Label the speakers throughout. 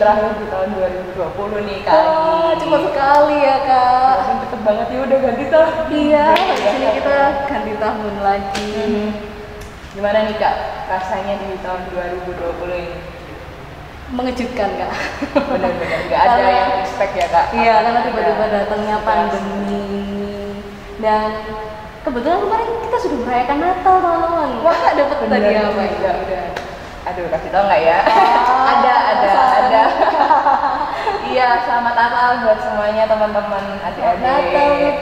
Speaker 1: Terakhir di tahun 2020 nih Kak.
Speaker 2: Cepat sekali ya Kak.
Speaker 1: Cepet banget ya, udah ganti tahun.
Speaker 2: Iya, sini kita ganti tahun lagi.
Speaker 1: Gimana nih Kak rasanya di tahun 2020 ini?
Speaker 2: Mengejutkan Kak.
Speaker 1: Benar-benar nggak ada yang expect ya Kak.
Speaker 2: Iya, karena tiba-tiba datangnya pandemi dan kebetulan kemarin kita sudah merayakan Natal teman-teman. Wah, dapat tadi apa ya? Udah.
Speaker 1: Aduh, kasih tau nggak ya? Ada. Iya, selamat Natal buat semuanya teman-teman adik-adik.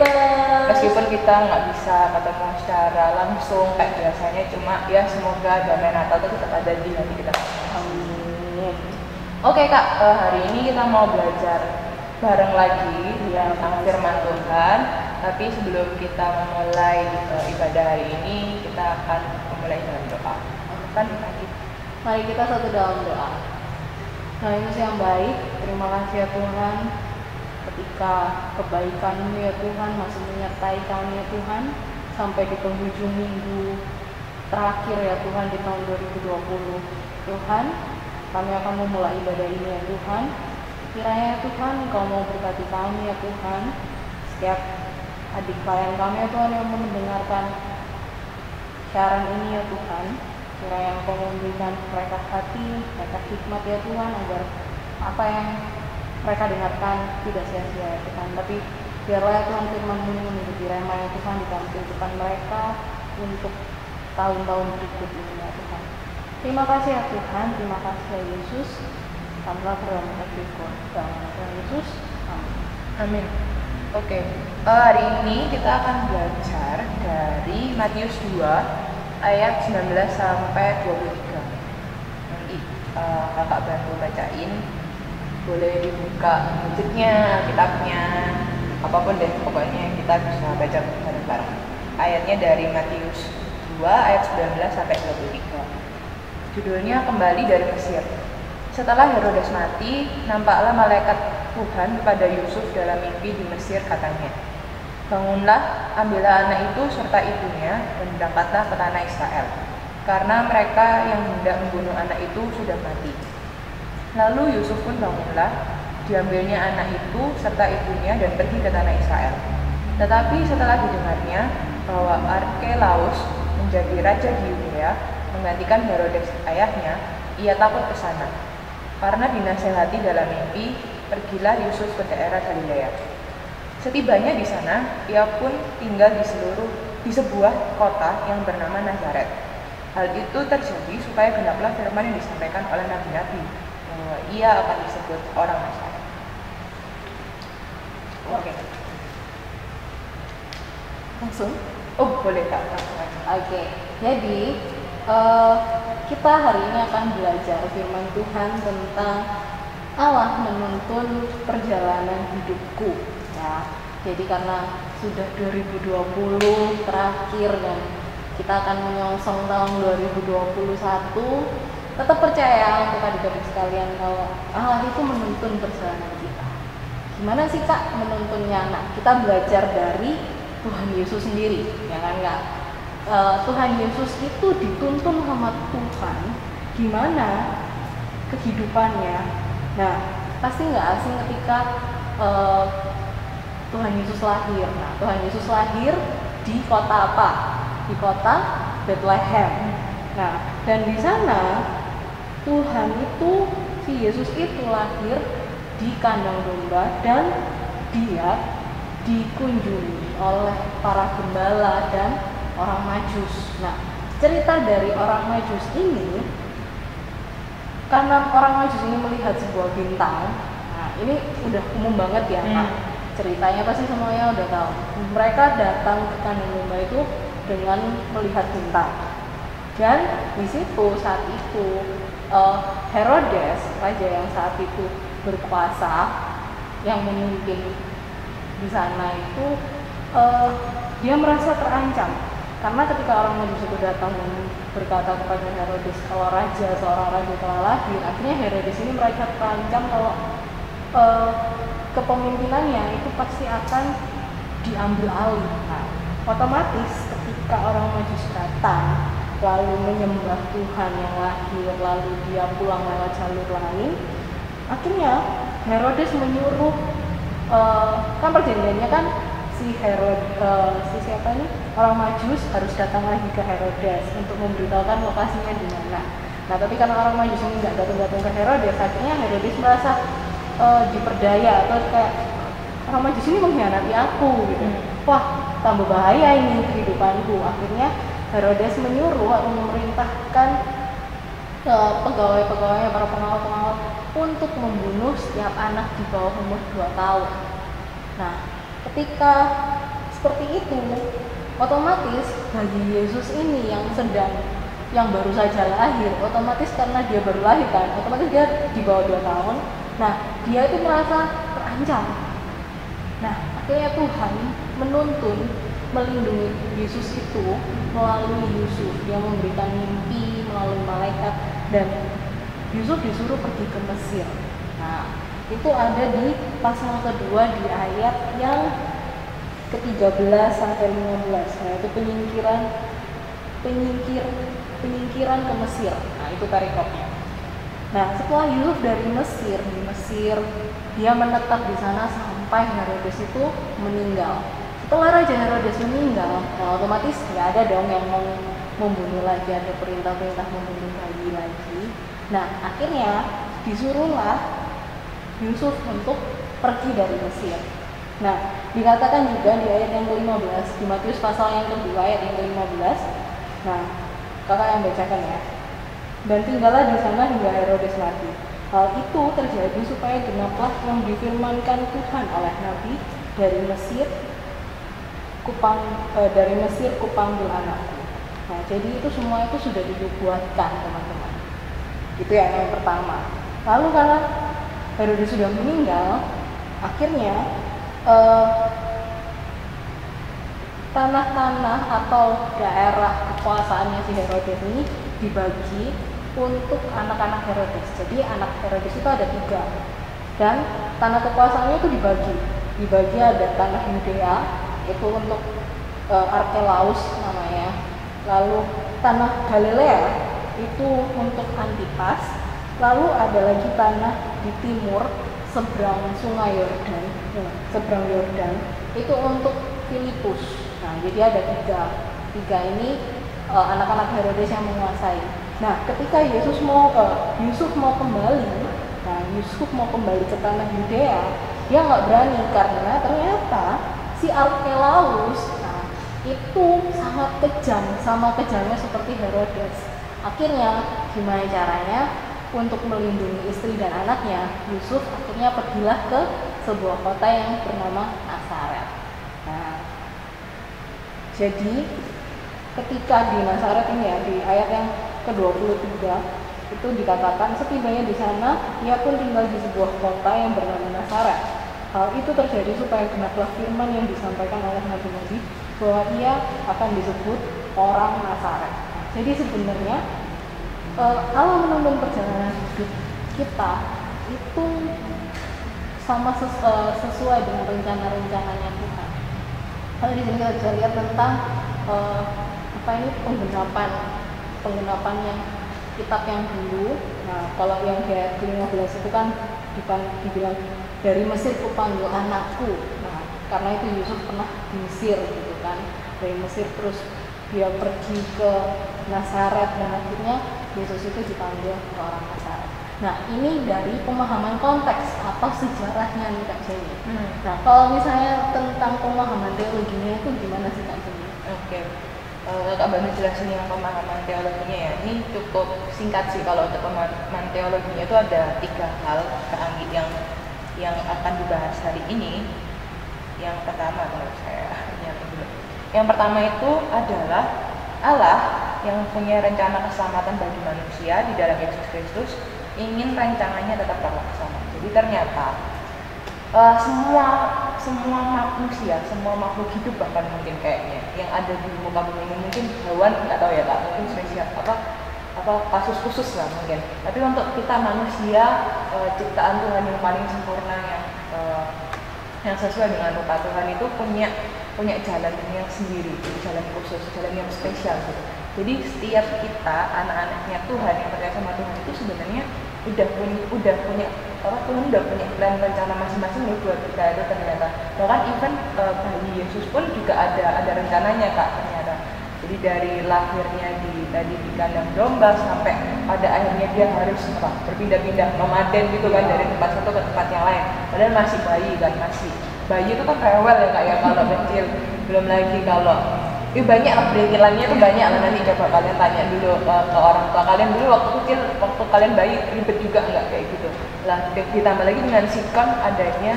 Speaker 1: Meskipun kita nggak bisa ketemu secara langsung kayak biasanya, cuma ya semoga damai Natal itu tetap ada di hati kita.
Speaker 2: Amin.
Speaker 1: Oke Kak, hari ini kita mau belajar bareng lagi tentang firman Tuhan. Tapi sebelum kita memulai ibadah hari ini, kita akan memulai dengan doa.
Speaker 2: Mari kita satu dalam doa. Nah, Yesus yang baik, terima kasih ya Tuhan, ketika kebaikan-Mu ya Tuhan masih menyertai kami ya Tuhan, sampai di penghujung minggu terakhir ya Tuhan di tahun 2020. Tuhan, kami akan memulai ibadah ini ya Tuhan. Kiranya ya Tuhan, Engkau mau berkati kami ya Tuhan, setiap adik klien kami ya Tuhan yang mendengarkan siaran ini ya Tuhan. Kiranya Engkau memberikan mereka hati, mereka hikmat ya Tuhan, agar apa yang mereka dengarkan tidak sia-sia ya Tuhan. Tapi biarlah ya Tuhan firman-Mu menjadi rema ya Tuhan di dalam kehidupan mereka untuk tahun-tahun berikut ini ya Tuhan. Terima kasih ya Tuhan, terima kasih ya Yesus. Kamilah berdoa bersyukur dalam nama Yesus. Amin.
Speaker 1: Amin. Oke, hari ini kita akan belajar dari Matius 2 ayat 19 sampai 23. Nanti kakak bantu bacain. Boleh dibuka bukunya, kitabnya, apapun deh, pokoknya kita bisa baca bareng-bareng. Ayatnya dari Matius 2 ayat 19 sampai 23. Judulnya Kembali dari Mesir. Setelah Herodes mati, nampaklah malaikat Tuhan kepada Yusuf dalam mimpi di Mesir, katanya, "Bangunlah, ambillah anak itu serta ibunya dan berangkatlah ke tanah Israel, karena mereka yang hendak membunuh anak itu sudah mati." Lalu Yusuf pun bangunlah, diambilnya anak itu serta ibunya dan pergi ke tanah Israel. Tetapi setelah didengarnya bahwa Arkelaus menjadi raja di Yudea, menggantikan Herodes ayahnya, ia takut ke sana. Karena dinasehati dalam mimpi, pergilah Yusuf ke daerah Galilea. Setibanya di sana, ia pun tinggal di sebuah kota yang bernama Nazaret. Hal itu terjadi supaya genaplah firman yang disampaikan oleh nabi-nabi, bahwa ia akan disebut orang Nazaret. Oke.
Speaker 2: Langsung?
Speaker 1: Oh, boleh Kak.
Speaker 2: Oke. Jadi kita hari ini akan belajar firman Tuhan tentang Allah menuntun perjalanan hidupku. Ya, jadi karena sudah 2020 terakhir dan kita akan menyongsong tahun 2021, tetap percaya untuk adik-adik sekalian kalau Allah itu menuntun perjalanan kita. Gimana sih Kak menuntunnya? Nah, kita belajar dari Tuhan Yesus sendiri, ya kan Kak? Tuhan Yesus itu dituntun sama Tuhan, gimana kehidupannya. Nah, pasti nggak asing ketika Tuhan Yesus lahir. Nah, Tuhan Yesus lahir di kota apa? Di kota Bethlehem. Nah, dan di sana Tuhan itu, si Yesus itu lahir di kandang domba dan dia dikunjungi oleh para gembala dan orang Majus. Nah, cerita dari orang Majus ini, karena orang Majus ini melihat sebuah bintang. Nah, ini udah umum banget ya Kak. Ceritanya pasti semuanya udah tahu. Mereka datang ke kandang domba itu dengan melihat bintang. Dan di situ saat itu Herodes, raja yang saat itu berkuasa, yang memimpin di sana itu dia merasa terancam Karena ketika orang Majus itu datang dan berkata kepada Herodes kalau seorang raja telah lahir, akhirnya Herodes ini merasa terancam kalau kepemimpinannya itu pasti akan diambil alih. Nah, otomatis ketika orang Majus datang lalu menyembah Tuhan yang lahir, lalu dia pulang lewat jalur lain, akhirnya Herodes menyuruh kan perjanjiannya kan si siapa ini orang Majus harus datang lagi ke Herodes untuk memberitahukan lokasinya di mana. Nah, tapi karena orang Majus ini nggak datang ke Herodes, akhirnya Herodes merasa diperdaya atau kayak orang Majus ini mengkhianati aku gitu. Wah, tambah bahaya ini kehidupanku. Akhirnya Herodes menyuruh atau memerintahkan pegawai-pegawainya, para pengawal-pengawal untuk membunuh setiap anak di bawah umur 2 tahun. Nah, ketika seperti itu, otomatis bagi Yesus ini yang baru saja lahir, otomatis karena dia baru lahir kan, otomatis dia di bawah 2 tahun. Nah, dia itu merasa terancam. Nah, akhirnya Tuhan menuntun melindungi Yesus itu melalui Yusuf. Dia memberikan mimpi melalui malaikat dan Yusuf disuruh pergi ke Mesir. Nah, itu ada di pasal kedua di ayat yang ke-13 sampai 15. Nah, itu penyingkiran ke Mesir. Nah, itu perikopnya. Nah, setelah Yusuf di Mesir, dia menetap di sana sampai Herodes itu meninggal. Setelah Raja Herodes meninggal, nah otomatis nggak ada dong yang mau membunuh lagi, ada perintah-perintah membunuh bayi lagi. Nah, akhirnya disuruhlah Yusuf untuk pergi dari Mesir. Nah, dikatakan juga di ayat yang ke-15, di Matius pasal yang kedua ayat yang ke-15. Nah, kakak yang bacakan ya. Dan tinggallah di sana hingga Herodes mati. Hal itu terjadi supaya genaplah yang difirmankan Tuhan oleh Nabi, dari Mesir kupanggil anakku. Nah, jadi itu semua itu sudah dibuatkan, teman-teman. Itu yang pertama. Lalu karena Herodes sudah meninggal, akhirnya tanah-tanah atau daerah kekuasaannya si Herodes ini dibagi untuk anak-anak Herodes. Jadi anak Herodes itu ada 3, dan tanah kekuasaannya itu dibagi ada tanah Yudea, itu untuk Arkelaus namanya. Lalu tanah Galilea itu untuk Antipas. Lalu ada lagi tanah di timur seberang sungai Yordan, itu untuk Filipus. Nah, jadi ada 3 ini anak-anak Herodes yang menguasai. Nah, ketika Yusuf mau kembali ke tanah Yudea, dia nggak berani karena ternyata si Arkelaus itu sangat kejam, sama kejamnya seperti Herodes. Akhirnya gimana caranya untuk melindungi istri dan anaknya, Yusuf akhirnya pergilah ke sebuah kota yang bernama Nazaret. Nah, jadi ketika di Nazaret ini ya, di ayat yang ke-23 itu dikatakan setibanya di sana ia pun tinggal di sebuah kota yang bernama Nazaret. Hal itu terjadi supaya genaplah firman yang disampaikan oleh Nabi bahwa ia akan disebut orang Nazaret. Jadi sebenarnya Allah menuntun perjalanan hidup kita itu sama sesuai dengan rencana-rencananya Tuhan. Kalau di sini kita bisa lihat tentang penggelapan yang kitab yang dulu. Nah, kalau yang ayat 15 itu kan dibilang dari Mesir kupanggil anakku. Nah, karena itu Yusuf pernah di Mesir gitu kan, dari Mesir terus dia pergi ke Nazaret dan akhirnya Yesus itu dipanggil ke orang Nazaret. Nah, ini dari pemahaman konteks atau sejarahnya nih Kak Jenny. Nah, kalau misalnya tentang pemahaman teologinya itu gimana sih Kak Jenny?
Speaker 1: Oke. Kak Banu jelasin yang pemahaman teologinya ya. Ini cukup singkat sih. Kalau untuk pemahaman teologinya itu ada 3 hal yang akan dibahas hari ini. Yang pertama, yang pertama itu adalah Allah yang punya rencana keselamatan bagi manusia di dalam Yesus Kristus, ingin rancangannya tetap terlaksana. Jadi ternyata semua semua manusia, semua makhluk hidup bahkan mungkin kayaknya yang ada di muka bumi ini, mungkin hewan nggak tahu ya kak, mungkin spesial apa kasus khusus lah mungkin. Tapi untuk kita manusia, ciptaan Tuhan yang paling sempurna, yang sesuai dengan rupa Tuhan itu punya jalan yang sendiri, jalan khusus, jalan yang spesial gitu. Jadi setiap kita anak-anaknya Tuhan yang percaya sama Tuhan itu sebenarnya udah punya Tuhan udah punya plan rencana masing-masing nih buat kita itu ternyata. Bahkan even bayi Yesus pun juga ada rencananya kak ternyata. Jadi dari lahirnya tadi di kandang domba sampai pada akhirnya dia harus berpindah-pindah nomaden gitu kan, dari tempat satu ke tempat yang lain. Padahal masih bayi kan, bayi itu kan rewel ya kak ya kalau kecil. Belum lagi kalau banyak lah perintilannya itu banyak lah, nanti coba kalian tanya dulu ke orang tua kalian dulu waktu kecil, waktu kalian bayi ribet juga nggak kayak gitu lah. Ditambah lagi dengan sikon adanya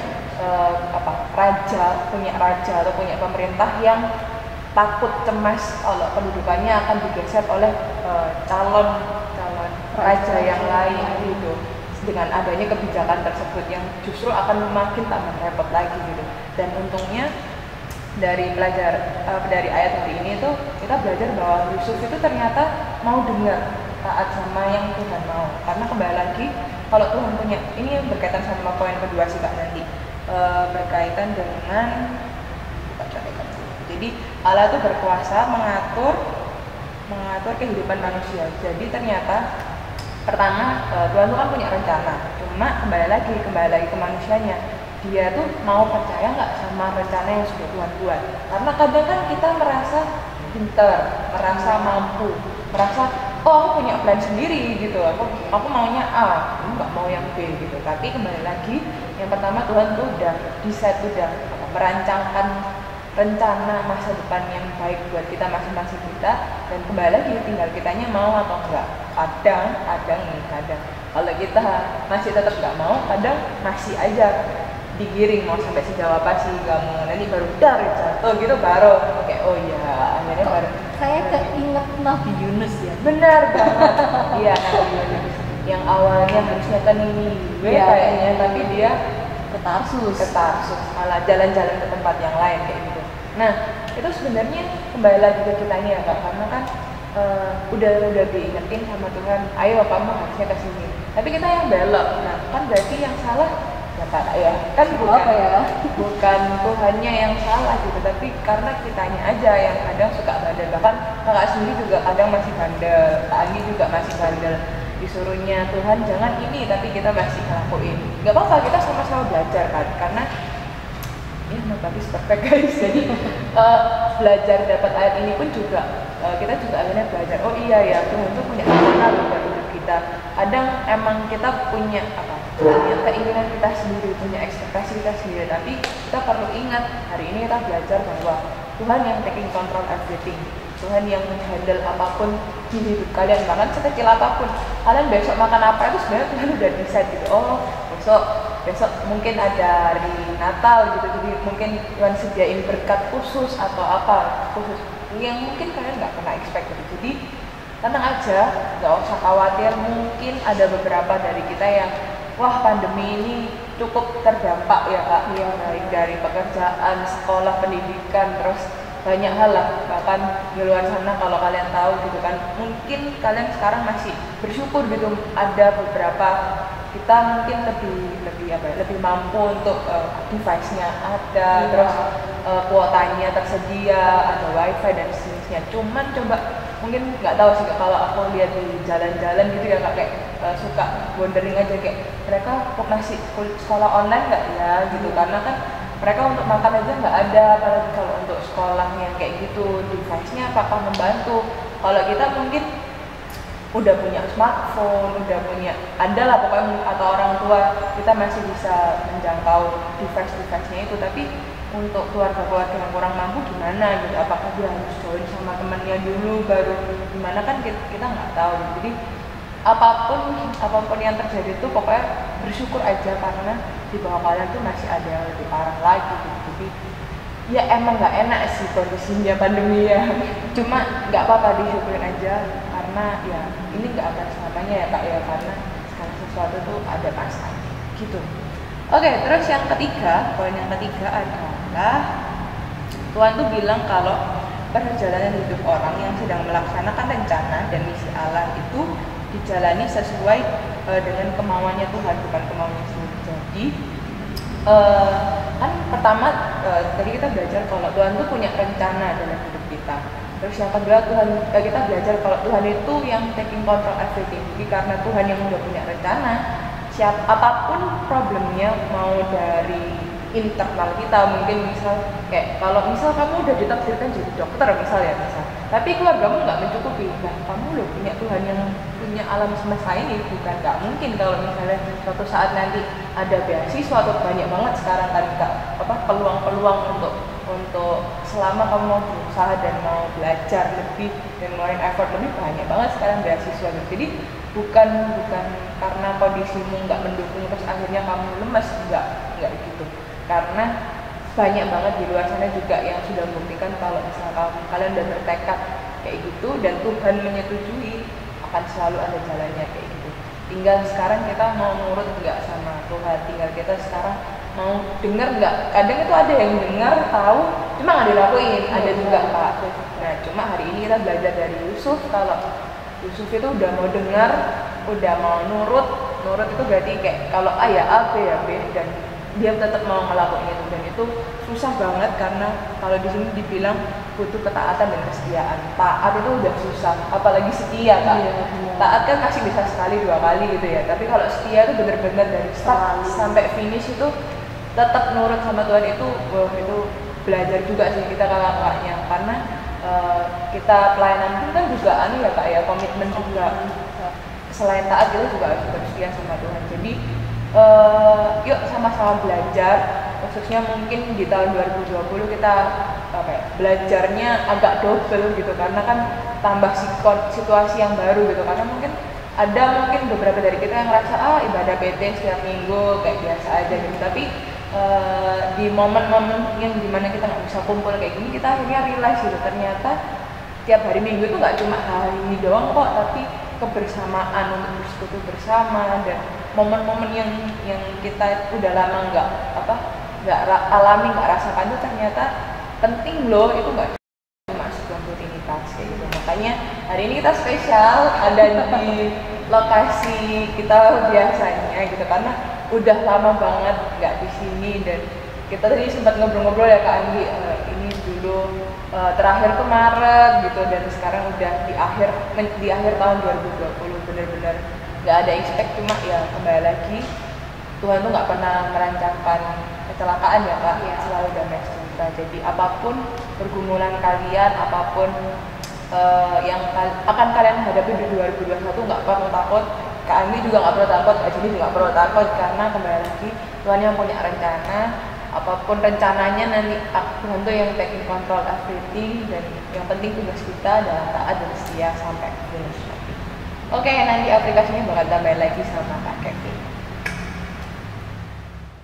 Speaker 1: raja atau punya pemerintah yang takut cemas kalau pendudukannya akan digeser oleh calon raja yang lain gitu. Dengan adanya kebijakan tersebut yang justru akan makin tambah repot lagi gitu. Dan untungnya dari ayat hari ini tuh kita belajar bahwa Yusuf itu ternyata mau dengar, taat sama yang Tuhan mau. Karena kembali lagi kalau Tuhan punya, ini yang berkaitan sama poin kedua sih kak nanti, berkaitan dengan jadi Allah itu berkuasa mengatur kehidupan manusia. Jadi ternyata pertama Tuhan itu kan punya rencana, cuma kembali lagi ke manusianya. Dia tuh mau percaya nggak sama rencana yang sudah Tuhan buat. Karena kadang kan kita merasa pintar, merasa mampu, merasa aku punya plan sendiri gitu. Aku maunya A, nggak mau yang B gitu. Tapi kembali lagi, yang pertama Tuhan tuh udah merancangkan rencana masa depan yang baik buat kita masing-masing kita, dan kembali lagi tinggal kitanya mau atau enggak. Kadang kalau kita masih tetap nggak mau, kadang masih aja digiring mau sampai sejauh apa sih kamu, nanti baru jatuh gitu baru oke, oh ya akhirnya baru
Speaker 2: kayak keinget Nabi Yunus ya.
Speaker 1: Benar banget. Iya, Nabi Yunus yang awalnya harusnya ke Niniwe kayaknya, tapi dia
Speaker 2: ke Tarsus
Speaker 1: malah jalan-jalan ke tempat yang lain kayak gitu. Nah itu sebenarnya kembali lagi ke kitanya ya kak, karena kan udah diingetin sama Tuhan, ayo kamu harusnya ke sini, tapi kita yang belok. Nah kan berarti yang salah siapa ya? Kan bukan Tuhannya yang salah gitu, tapi karena kitanya aja yang kadang suka bandel. Bahkan kakak sendiri juga kadang masih bandel, Kak Ani juga masih bandel. Disuruhnya Tuhan jangan ini, tapi kita masih ngelakuin. Gak apa-apa, kita sama-sama belajar kan, karena ya notabis perfect guys. Jadi belajar dapat ayat ini pun juga kita juga akhirnya belajar, oh iya ya Tuhan tuh punya rencana buat hidup kita. Kadang emang kita punya keinginan kita sendiri, punya ekspektasi kita sendiri, tapi kita perlu ingat hari ini kita belajar bahwa Tuhan yang taking control everything. Tuhan yang handle apapun di hidup kalian, bahkan sekecil apapun. Kalian besok makan apa itu sebenarnya Tuhan udah decide gitu. Oh besok mungkin ada hari Natal gitu, jadi mungkin Tuhan sediain berkat khusus atau apa khusus yang mungkin kalian nggak pernah expect gitu. Jadi tenang aja, nggak usah khawatir. Mungkin ada beberapa dari kita yang wah pandemi ini cukup terdampak ya kak, baik dari pekerjaan, sekolah, pendidikan, terus banyak hal lah. Bahkan di luar sana kalau kalian tahu gitu kan, mungkin kalian sekarang masih bersyukur gitu, ada beberapa kita mungkin lebih mampu untuk device-nya ada, terus kuotanya tersedia, ada wifi dan sejenisnya. Cuman coba mungkin nggak tahu sih kalau aku lihat di jalan-jalan gitu ya kak, kayak suka wondering aja kayak mereka kok masih sekolah online nggak ya gitu, karena kan mereka untuk makan aja nggak ada, apalagi kalau untuk sekolah yang kayak gitu device-nya apakah membantu. Kalau kita mungkin udah punya smartphone, udah punya ada lah pokoknya, atau orang tua kita masih bisa menjangkau device-nya itu, tapi untuk keluarga-keluarga yang kurang mampu gimana gitu, apakah dia harus join sama temannya dulu baru gimana, kan kita nggak tahu. Jadi apapun yang terjadi itu pokoknya bersyukur aja, karena di bawah kalian tuh masih ada yang lebih parah lagi gitu. Jadi ya emang nggak enak sih kondisinya pandemi ya, cuma nggak apa-apa, disyukurin aja, karena ya ini nggak akan selamanya ya kak ya, karena segala sesuatu tuh ada masanya gitu. Oke, terus yang ketiga, poin yang ketiga adalah Tuhan tuh bilang kalau perjalanan hidup orang yang sedang melaksanakan rencana dan misi Allah itu dijalani sesuai dengan kemauannya Tuhan, bukan kemauannya sendiri. Jadi kan pertama tadi kita belajar kalau Tuhan tuh punya rencana dalam hidup kita. Terus yang kedua kita belajar kalau Tuhan itu yang taking control everything. Jadi karena Tuhan yang udah punya rencana, apapun problemnya, mau dari internal kita, mungkin kayak kalau kamu udah ditakdirkan jadi dokter tapi keluargamu nggak mencukupi, nah kamu loh punya Tuhan yang punya alam semesta ini, bukan nggak mungkin kalau misalnya suatu saat nanti ada beasiswa atau banyak banget sekarang kan peluang-peluang untuk selama kamu mau berusaha dan mau belajar lebih dan ngeluarin effort lebih, banyak banget sekarang beasiswa. Jadi bukan karena kondisimu nggak mendukung terus akhirnya kamu lemes, nggak gitu, karena banyak banget di luar sana juga yang sudah membuktikan kalau misalnya kalian udah bertekad kayak gitu dan Tuhan menyetujui, akan selalu ada jalannya kayak gitu. Tinggal sekarang kita mau nurut nggak sama Tuhan, tinggal kita sekarang mau dengar nggak. Kadang itu ada yang dengar tahu cuma nggak dilakuin, ada juga Pak. Nah cuma hari ini kita belajar dari Yusuf, kalau Yusuf itu udah mau dengar, udah mau nurut itu berarti kayak kalau A ya A, B ya B, dan dia tetap mau ngelakuin itu, dan itu susah banget karena kalau di sini dibilang butuh ketaatan dan kesetiaan. Taat itu udah susah, apalagi setia Kak. Taat kan masih bisa sekali dua kali gitu ya, tapi kalau setia itu benar-benar dari start sampai finish itu tetap nurut sama Tuhan, itu itu belajar juga sih kita kakak-kakaknya, karena kita pelayanan pun kan juga ya Kak ya, komitmen juga. Selain taat kita juga harus bersetia sama Tuhan. Jadi yuk sama-sama belajar, khususnya mungkin di tahun 2020 kita belajarnya agak double gitu, karena kan tambah situasi yang baru gitu, karena mungkin beberapa dari kita yang ngerasa ibadah PT setiap minggu kayak biasa aja gitu, tapi di momen-momen yang dimana kita nggak bisa kumpul kayak gini, kita akhirnya realize gitu, ternyata tiap hari minggu itu nggak cuma hari ini doang kok, tapi kebersamaan untuk bersekutu bersama, dan momen-momen yang kita udah lama nggak alami, nggak rasakan itu ternyata penting loh. Itu nggak cuma sebuah rutinitas kayak gitu. Makanya hari ini kita spesial ada di lokasi kita biasanya gitu, karena udah lama banget nggak di sini, dan kita tadi sempat ngobrol-ngobrol ya Kak Anggi, ini dulu terakhir ke Maret gitu, dan sekarang udah di akhir tahun 2020, bener-bener nggak ada expect, cuma ya kembali lagi Tuhan tuh nggak pernah merancangkan kecelakaan ya Kak, selalu damai sejahtera. Jadi apapun pergumulan kalian, apapun yang akan kalian hadapi di 2021, nggak perlu takut. Kak Anggi juga nggak perlu takut, Kak Jenny juga nggak perlu takut, karena kembali lagi Tuhan yang punya rencana. Apapun rencananya nanti Tuhan tuh yang taking control everything, dan yang penting tugas kita adalah taat dan setia sampai finish. Oke, nanti aplikasinya bakal tambah lagi sama Kak Kevin.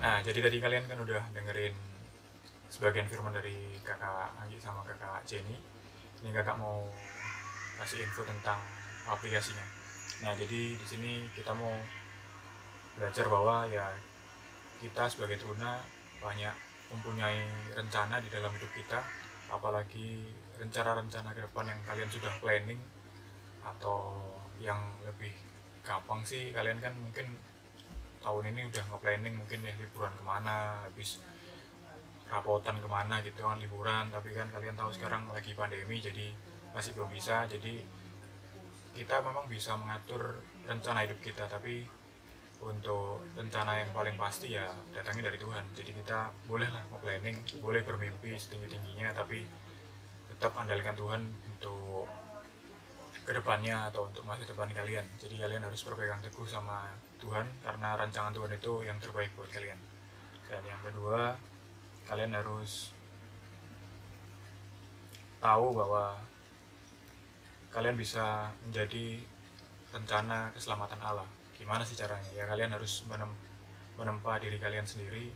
Speaker 3: Nah, jadi tadi kalian kan udah dengerin sebagian firman dari Kakak Anggi sama Kakak Jenny. Ini Kakak mau kasih info tentang aplikasinya. Nah, jadi di sini kita mau belajar bahwa ya kita sebagai Truna banyak mempunyai rencana di dalam hidup kita, apalagi rencana-rencana ke depan yang kalian sudah planning, atau yang lebih gampang sih kalian kan mungkin tahun ini udah nge-planning mungkin ya liburan kemana, habis rapotan kemana gitu kan, liburan, tapi kan kalian tahu sekarang lagi pandemi jadi masih belum bisa. Jadi kita memang bisa mengatur rencana hidup kita, tapi untuk rencana yang paling pasti ya datangnya dari Tuhan. Jadi kita bolehlah planning, boleh bermimpi setinggi-tingginya, tapi tetap andalkan Tuhan untuk kedepannya atau untuk masa depan kalian. Jadi kalian harus berpegang teguh sama Tuhan, karena rancangan Tuhan itu yang terbaik buat kalian. Dan yang kedua, kalian harus tahu bahwa kalian bisa menjadi rencana keselamatan Allah. Gimana sih caranya? Ya kalian harus menempa diri kalian sendiri.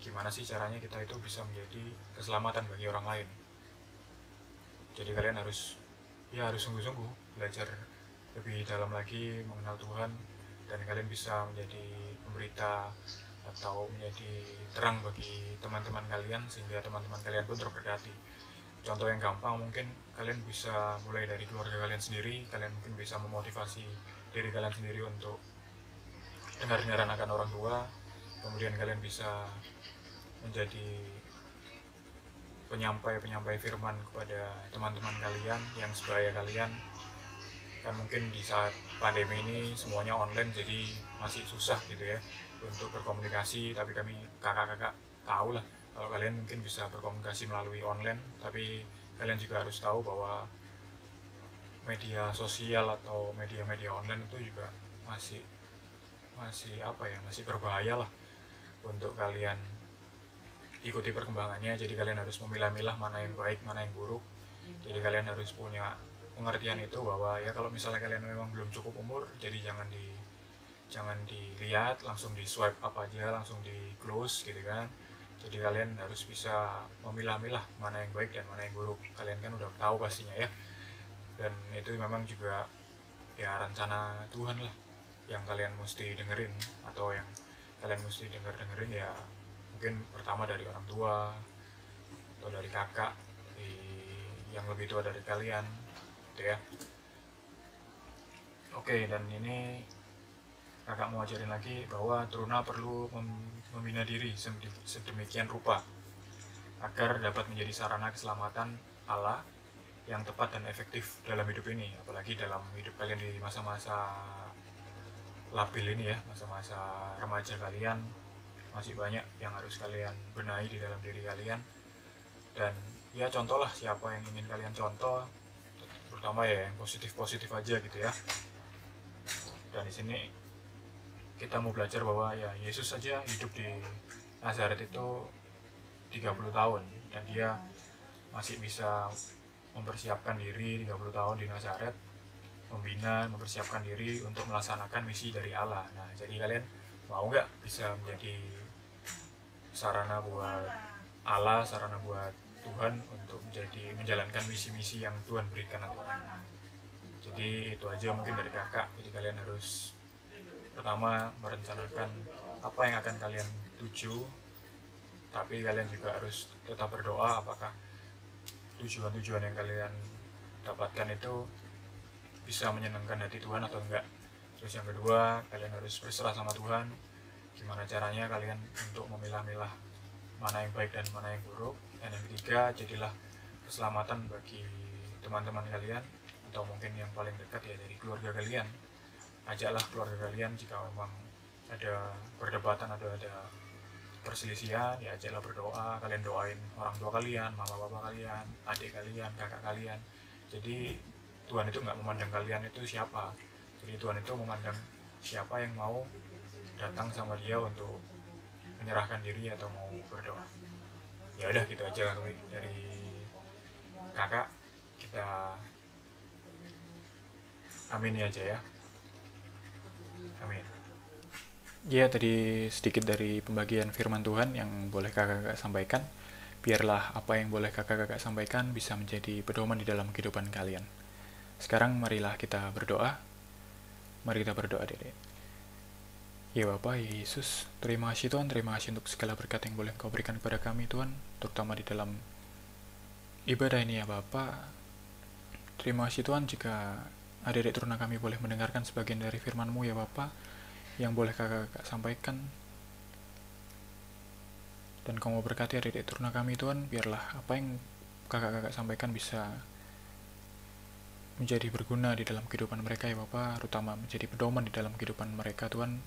Speaker 3: Gimana sih caranya kita itu bisa menjadi keselamatan bagi orang lain? Jadi kalian harus sungguh-sungguh belajar lebih dalam lagi mengenal Tuhan, dan kalian bisa menjadi pemberita atau menjadi terang bagi teman-teman kalian, sehingga teman-teman kalian pun terberkati. Contoh yang gampang, mungkin kalian bisa mulai dari keluarga kalian sendiri. Kalian mungkin bisa memotivasi diri kalian sendiri untuk dengar-dengaran akan orang tua. Kemudian kalian bisa menjadi penyampai firman kepada teman-teman kalian yang sebaya kalian. Kan mungkin di saat pandemi ini semuanya online, jadi masih susah gitu ya untuk berkomunikasi, tapi kami kakak-kakak tahu lah kalau kalian mungkin bisa berkomunikasi melalui online, tapi kalian juga harus tahu bahwa media sosial atau media-media online itu juga masih berbahaya lah untuk kalian ikuti perkembangannya. Jadi kalian harus memilah-milah mana yang baik, mana yang buruk. Jadi kalian harus punya pengertian itu, bahwa ya kalau misalnya kalian memang belum cukup umur, jadi jangan dilihat, langsung di swipe up aja, langsung di close gitu kan. Jadi kalian harus bisa memilah-milah mana yang baik dan mana yang buruk. Kalian kan udah tahu pastinya ya. Dan itu memang juga ya rencana Tuhan lah yang kalian mesti dengerin, atau yang kalian mesti dengerin ya, mungkin pertama dari orang tua atau dari kakak yang lebih tua dari kalian gitu ya. Oke, dan ini kakak mau ajarin lagi bahwa Truna perlu membina diri sedemikian rupa agar dapat menjadi sarana keselamatan Allah yang tepat dan efektif dalam hidup ini, apalagi dalam hidup kalian di masa-masa labil ini ya, masa-masa remaja kalian. Masih banyak yang harus kalian benahi di dalam diri kalian. Dan ya contohlah siapa yang ingin kalian contoh, terutama ya yang positif-positif aja gitu ya. Dan di sini kita mau belajar bahwa ya Yesus saja hidup di Nazaret itu 30 tahun, dan dia masih bisa mempersiapkan diri 30 tahun di Nazaret, mempersiapkan diri untuk melaksanakan misi dari Allah. Nah, jadi kalian mau nggak bisa menjadi sarana buat Allah, sarana buat Tuhan untuk menjalankan misi-misi yang Tuhan berikan nantinya. Jadi itu aja mungkin dari kakak. Jadi kalian harus pertama merencanakan apa yang akan kalian tuju, tapi kalian juga harus tetap berdoa apakah tujuan-tujuan yang kalian dapatkan itu bisa menyenangkan hati Tuhan atau enggak. Terus yang kedua, kalian harus berserah sama Tuhan. Gimana caranya kalian untuk memilah-milah mana yang baik dan mana yang buruk. Dan yang ketiga, jadilah keselamatan bagi teman-teman kalian, atau mungkin yang paling dekat ya dari keluarga kalian. Ajaklah keluarga kalian jika memang ada perdebatan atau ada perselisihan, ya ajaklah berdoa. Kalian doain orang tua kalian, mama papa kalian, adik kalian, kakak kalian. Jadi Tuhan itu nggak memandang kalian itu siapa. Jadi Tuhan itu memandang siapa yang mau datang sama dia untuk menyerahkan diri atau mau berdoa. Ya udah gitu aja dari kakak. Kita amin aja ya. Amin. Ya, tadi sedikit dari pembagian firman Tuhan yang boleh kakak-kakak sampaikan. Biarlah apa yang boleh kakak-kakak sampaikan bisa menjadi pedoman di dalam kehidupan kalian. Sekarang marilah kita berdoa. Mari kita berdoa, Dede. Ya Bapa, ya Yesus, terima kasih Tuhan, terima kasih untuk segala berkat yang boleh Kau berikan kepada kami Tuhan, terutama di dalam ibadah ini ya Bapa. Terima kasih Tuhan jika adik-adik Truna kami boleh mendengarkan sebagian dari firman-Mu ya Bapa, yang boleh kakak sampaikan. Dan Kau mau berkati adik-adik Truna kami Tuhan, biarlah apa yang kakak-kakak sampaikan bisa menjadi berguna di dalam kehidupan mereka ya Bapa, terutama menjadi pedoman di dalam kehidupan mereka Tuhan,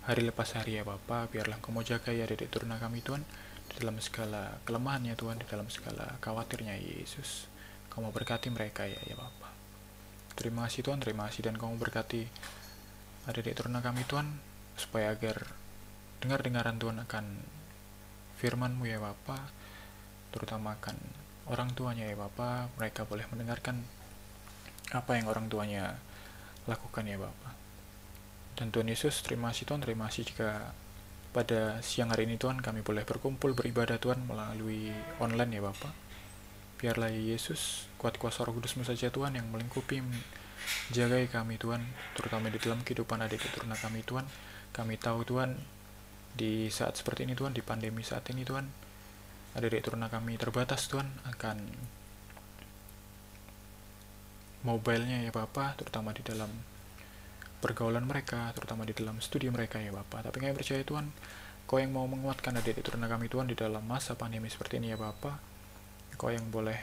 Speaker 3: hari lepas hari ya Bapa. Biarlah Kau mau jaga ya adik-adik Truna kami Tuhan, di dalam segala kelemahannya Tuhan, di dalam segala khawatirnya Yesus. Kau mau berkati mereka ya Bapa. Terima kasih Tuhan, terima kasih, dan Kau mau berkati adik-adik Truna kami Tuhan, supaya agar dengar-dengaran Tuhan akan firman-Mu ya Bapa, terutama akan orang tuanya ya Bapa, mereka boleh mendengarkan apa yang orang tuanya lakukan ya Bapa. Dan Tuhan Yesus, terima kasih Tuhan, terima kasih jika pada siang hari ini Tuhan kami boleh berkumpul beribadah Tuhan melalui online ya Bapa. Biarlah ya Yesus, kuat kuasa Roh Kudus-Mu saja Tuhan yang melingkupi, jagai kami Tuhan, terutama di dalam kehidupan adik Truna kami Tuhan. Kami tahu Tuhan, di saat seperti ini Tuhan, di pandemi saat ini Tuhan, adik-adik turuna kami terbatas Tuhan akan mobile-nya ya Bapa, terutama di dalam pergaulan mereka, terutama di dalam studi mereka ya Bapa. Tapi kami percaya Tuhan, Kau yang mau menguatkan adik-adik turuna kami Tuhan di dalam masa pandemi seperti ini ya Bapa. Kau yang boleh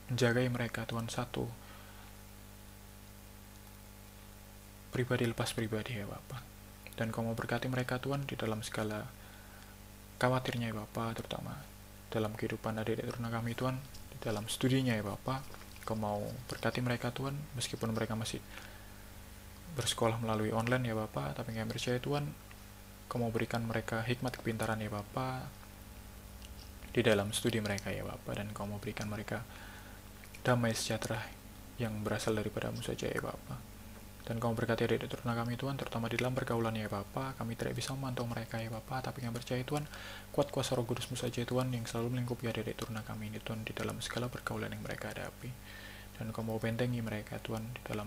Speaker 3: menjagai mereka Tuhan, satu pribadi lepas pribadi ya Bapa. Dan Kau mau berkati mereka Tuhan di dalam segala khawatirnya ya Bapa, terutama dalam kehidupan adik-adik turuna kami Tuhan, di dalam studinya ya Bapa. Kau mau berkati mereka Tuhan, meskipun mereka masih bersekolah melalui online ya Bapa, tapi kami percaya Tuhan, Kau mau berikan mereka hikmat kepintaran ya Bapa di dalam studi mereka ya Bapa, dan Kau mau berikan mereka damai sejahtera yang berasal daripadamu saja ya Bapa. Dan Kau berkati adik-adik turuna kami Tuhan, terutama di dalam pergaulan ya Bapa. Kami tidak bisa memantau mereka ya Bapa, tapi kami percaya Tuhan, kuat kuasa Roh Kudus-Mu saja Tuhan yang selalu melingkupi adik-adik turuna kami ini Tuhan di dalam segala pergaulan yang mereka hadapi. Dan Kau mau bentengi mereka Tuhan di dalam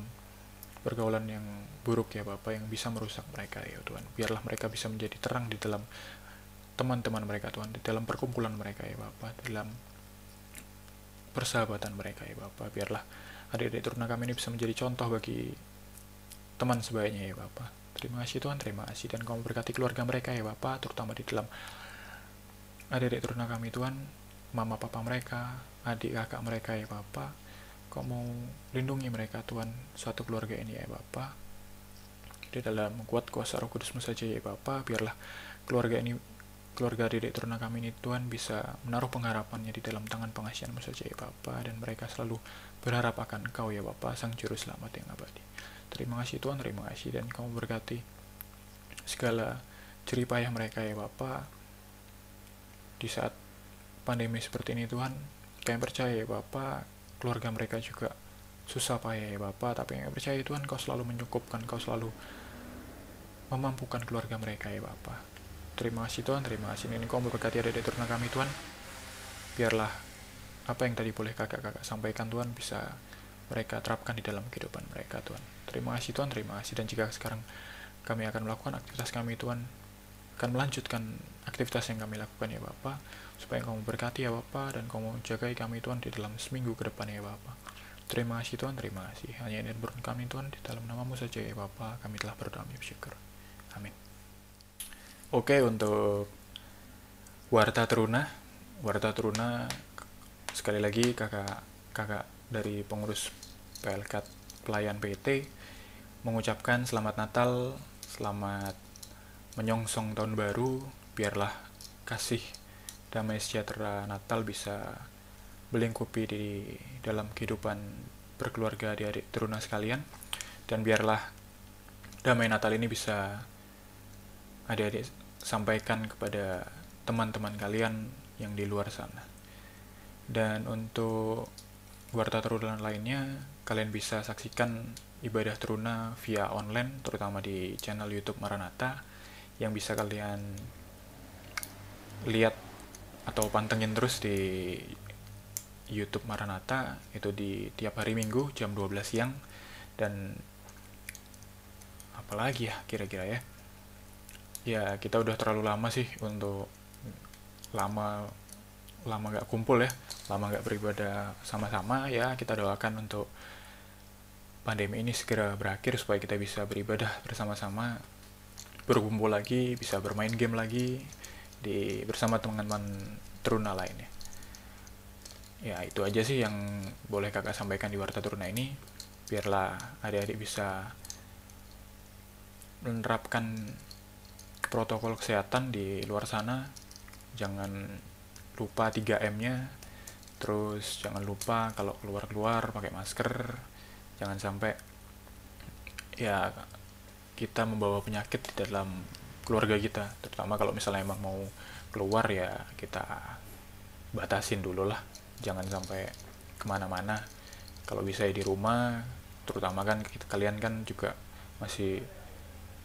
Speaker 3: pergaulan yang buruk ya Bapa, yang bisa merusak mereka ya Tuhan. Biarlah mereka bisa menjadi terang di dalam teman-teman mereka Tuhan, di dalam perkumpulan mereka ya Bapa, di dalam persahabatan mereka ya Bapa. Biarlah adik-adik turuna kami ini bisa menjadi contoh bagi teman sebayanya ya Bapa. Terima kasih Tuhan, terima kasih. Dan Kau berkati keluarga mereka ya Bapa, terutama di dalam adik-adik turuna kami Tuhan, mama papa mereka, adik kakak mereka ya Bapa. Kau mau lindungi mereka Tuhan, suatu keluarga ini ya Bapa, di dalam kuat kuasa Roh Kudus-Mu saja ya Bapa. Biarlah keluarga ini, keluarga adik-adik turuna kami ini Tuhan, bisa menaruh pengharapannya di dalam tangan pengasihan-Mu saja ya Bapa, dan mereka selalu berharap akan Kau ya Bapa, Sang Juru Selamat yang abadi. Terima kasih Tuhan, terima kasih. Dan Kau berkati segala jerih payah mereka ya Bapa di saat pandemi seperti ini Tuhan. Kami percaya ya Bapa, keluarga mereka juga susah payah ya Bapa, tapi kami percaya Tuhan, Kau selalu menyukupkan, Kau selalu memampukan keluarga mereka ya Bapa. Terima kasih Tuhan, terima kasih. Ini Kau berkati adik-adik turuna kami Tuhan. Biarlah apa yang tadi boleh kakak-kakak sampaikan Tuhan bisa mereka terapkan di dalam kehidupan mereka Tuhan. Terima kasih Tuhan, terima kasih. Dan jika sekarang kami akan melakukan aktivitas kami Tuhan, akan melanjutkan aktivitas yang kami lakukan ya Bapa, supaya Kau berkati ya Bapa, dan Kau mau jagai kami Tuhan di dalam seminggu ke depan ya Bapa. Terima kasih Tuhan, terima kasih. Hanya ini berdoa kami Tuhan, di dalam nama-Mu saja ya Bapa, kami telah berdoa bersyukur. Amin. Oke, untuk Warta Teruna sekali lagi kakak dari pengurus PLK Pelayan PT mengucapkan selamat Natal, selamat menyongsong tahun baru. Biarlah kasih damai sejahtera Natal bisa melingkupi di dalam kehidupan berkeluarga adik-adik teruna sekalian, dan biarlah damai Natal ini bisa adik-adik sampaikan kepada teman-teman kalian yang di luar sana. Dan untuk Warta Teruna lainnya, kalian bisa saksikan ibadah teruna via online, terutama di channel YouTube Maranatha, yang bisa kalian lihat atau pantengin terus di YouTube Maranatha, itu di tiap hari Minggu jam 12 siang. Dan apalagi ya kira-kira ya kita udah terlalu lama sih untuk lama gak kumpul ya, lama gak beribadah sama-sama ya. Kita doakan untuk pandemi ini segera berakhir supaya kita bisa beribadah bersama-sama, berkumpul lagi, bisa bermain game lagi bersama teman-teman teruna lainnya. Ya itu aja sih yang boleh kakak sampaikan di Warta Teruna ini. Biarlah adik-adik bisa menerapkan protokol kesehatan di luar sana. Jangan lupa 3M-nya, terus jangan lupa kalau keluar-keluar pakai masker. Jangan sampai ya kita membawa penyakit di dalam keluarga kita, terutama kalau misalnya emang mau keluar ya kita batasin dulu lah, jangan sampai kemana-mana. Kalau bisa ya di rumah, terutama kan kalian kan juga masih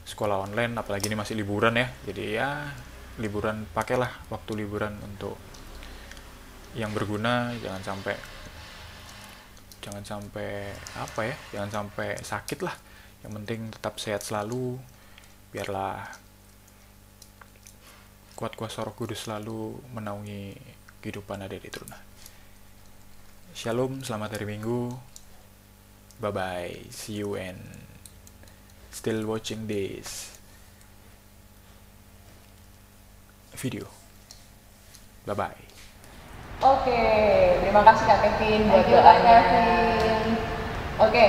Speaker 3: sekolah online, apalagi ini masih liburan ya, jadi ya liburan, pakailah waktu liburan untuk yang berguna. Jangan sampai jangan sampai sakit lah. Yang penting tetap sehat selalu. Biarlah kuat kuasa Roh Kudus selalu menaungi kehidupan adik-adik Truna. Shalom, selamat hari Minggu. Bye bye, see you and still watching this video. Bye bye.
Speaker 1: Oke, terima kasih Kak Kevin buat
Speaker 2: Thank you, Kak
Speaker 1: doanya.
Speaker 2: Kevin.
Speaker 1: Oke,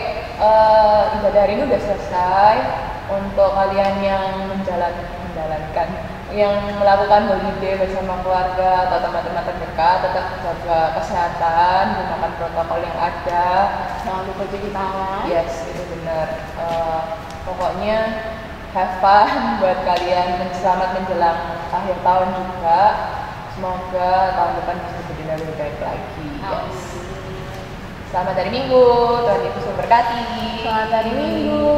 Speaker 1: ibadah hari ini udah selesai. Untuk kalian yang menjalankan, yang melakukan holiday bersama keluarga atau teman-teman terdekat, tetap jaga kesehatan, gunakan protokol yang ada.
Speaker 2: Jangan lupa cuci tangan.
Speaker 1: Yes, itu benar. Pokoknya have fun buat kalian, selamat menjelang akhir tahun juga. Semoga tahun depan bisa jadi lebih baik lagi. Yes. Selamat hari Minggu, Tuhan Yesus memberkati.
Speaker 2: Selamat hari Minggu.